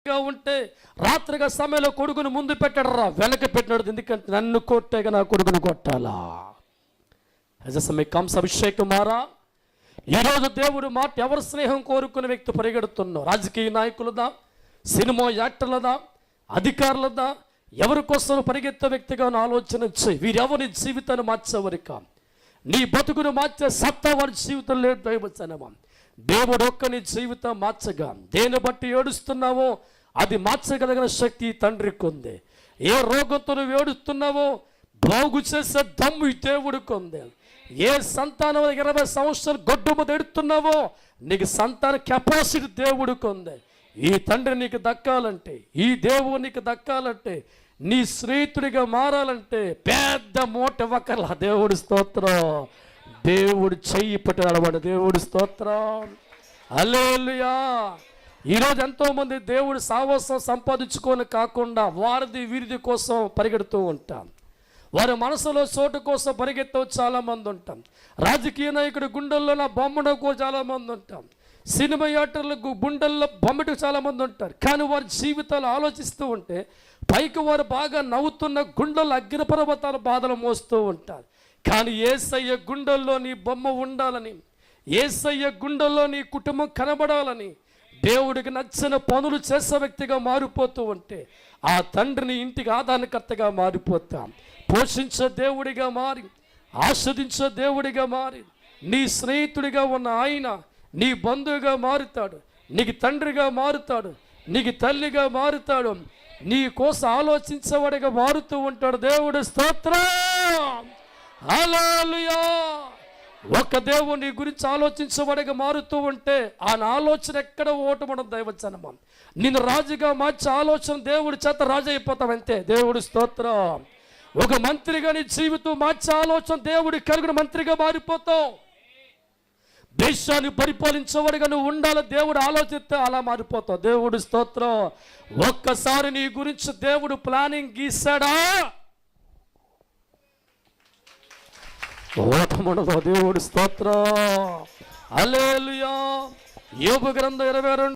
ఉంటే రాత్రిగా సమయంలో కొడుకును ముందు పెట్టాడరా, వెనక పెట్టినాడు. ఎందుకంటే నన్ను కొట్టేగా నా కొడుకును కొట్టాలా. కమ్స్ అభిషేక్ కుమారా, ఈరోజు దేవుడు మాట ఎవరు స్నేహం కోరుకునే వ్యక్తి పరిగెడుతున్నావు? రాజకీయ నాయకులదా, సినిమా యాక్టర్లదా, అధికారులదా, ఎవరి కోసం పరిగెత్తే వ్యక్తిగా ఆలోచన చేయి. వీరెవరి జీవితాన్ని మార్చేవరిక, నీ బతుకును మార్చే సత్తా వారి జీవితం లేదు. దైవజనమా, దేవుడు ఒక్క నీ జీవితం మార్చగా, దేని బట్టి ఏడుస్తున్నావో అది మార్చగలిగిన శక్తి తండ్రికి ఉంది. ఏ రోగంతో నువ్వు ఏడుస్తున్నావో బాగు చేసే దమ్ము ఈ దేవుడికి ఉంది. ఏ సంతానం 20 సంవత్సరాలు గొడ్డు మీద ఎడుతున్నావో నీకు సంతాన కెపాసిటీ దేవుడికి ఉంది. ఈ తండ్రి నీకు దక్కాలంటే, ఈ దేవుడు నీకు దక్కాలంటే, నీ స్నేహితుడిగా మారాలంటే పెద్ద మూట ఇవ్వకల్లా. దేవుడి స్తోత్రం. దేవుడు చెయ్యి పట్టాడు. దేవుడి స్తోత్రం. హల్లెలూయా. ఈరోజు ఎంతోమంది దేవుడు సాహసం సంపాదించుకొని కాకుండా వారిది వీరిది కోసం పరిగెడుతూ ఉంటాం. వారి మనసులో చోటు కోసం పరిగెత్తు చాలామంది ఉంటాం. రాజకీయ నాయకుడి గుండెల్లో నా బొమ్మడకు చాలామంది ఉంటాం. సినిమా యాక్టర్లకు గుండెల్లో బొమ్మటకు చాలామంది ఉంటారు. కానీ వారి జీవితాలు ఆలోచిస్తూ ఉంటే పైకి వారు బాగా నవ్వుతున్న గుండెల్లో అగ్నిపర్వతాల బాధలు మోస్తూ ఉంటారు. కానీ యేసయ్య గుండెల్లో నీ బొమ్మ ఉండాలని, యేసయ్య గుండెల్లో నీ కుటుంబం కనబడాలని, దేవుడికి నచ్చిన పనులు చేసే వ్యక్తిగా మారిపోతూ ఉంటే ఆ తండ్రిని ఇంటికి ఆదానకర్తగా మారిపోతాం. పోషించే దేవుడిగా మారి, ఆస్వాదించే దేవుడిగా మారి, నీ స్నేహితుడిగా ఉన్న ఆయన నీ బంధువుగా మారుతాడు, నీకు తండ్రిగా మారుతాడు, నీకు తల్లిగా మారుతాడు, నీ కోసం ఆలోచించేవాడిగా మారుతూ ఉంటాడు. దేవుడి స్తోత్రం. హల్లెలూయా. ఒక దేవుడు నీ గురించి ఆలోచించేవాడిగా మారుతూ ఉంటే ఆయన ఆలోచన ఎక్కడ ఓటమడం. దైవజనమా, నిన్ను రాజుగా మార్చే ఆలోచన దేవుడి చేత రాజు అయిపోతావు అంతే. దేవుడి స్తోత్రం. ఒక మంత్రిగా నీ జీవితం మార్చే ఆలోచన దేవుడి కలిగిన మంత్రిగా మారిపోతావు. దేశాన్ని పరిపాలించేవాడిగా నువ్వు ఉండాలి దేవుడు ఆలోచిస్తే అలా మారిపోతావు. దేవుడి స్తోత్రం. ఒక్కసారి నీ గురించి దేవుడు ప్లానింగ్ గీసాడా ఓటముండదు. దేవుడి స్తోత్రం. హల్లెలూయా. యోబు గ్రంథం 22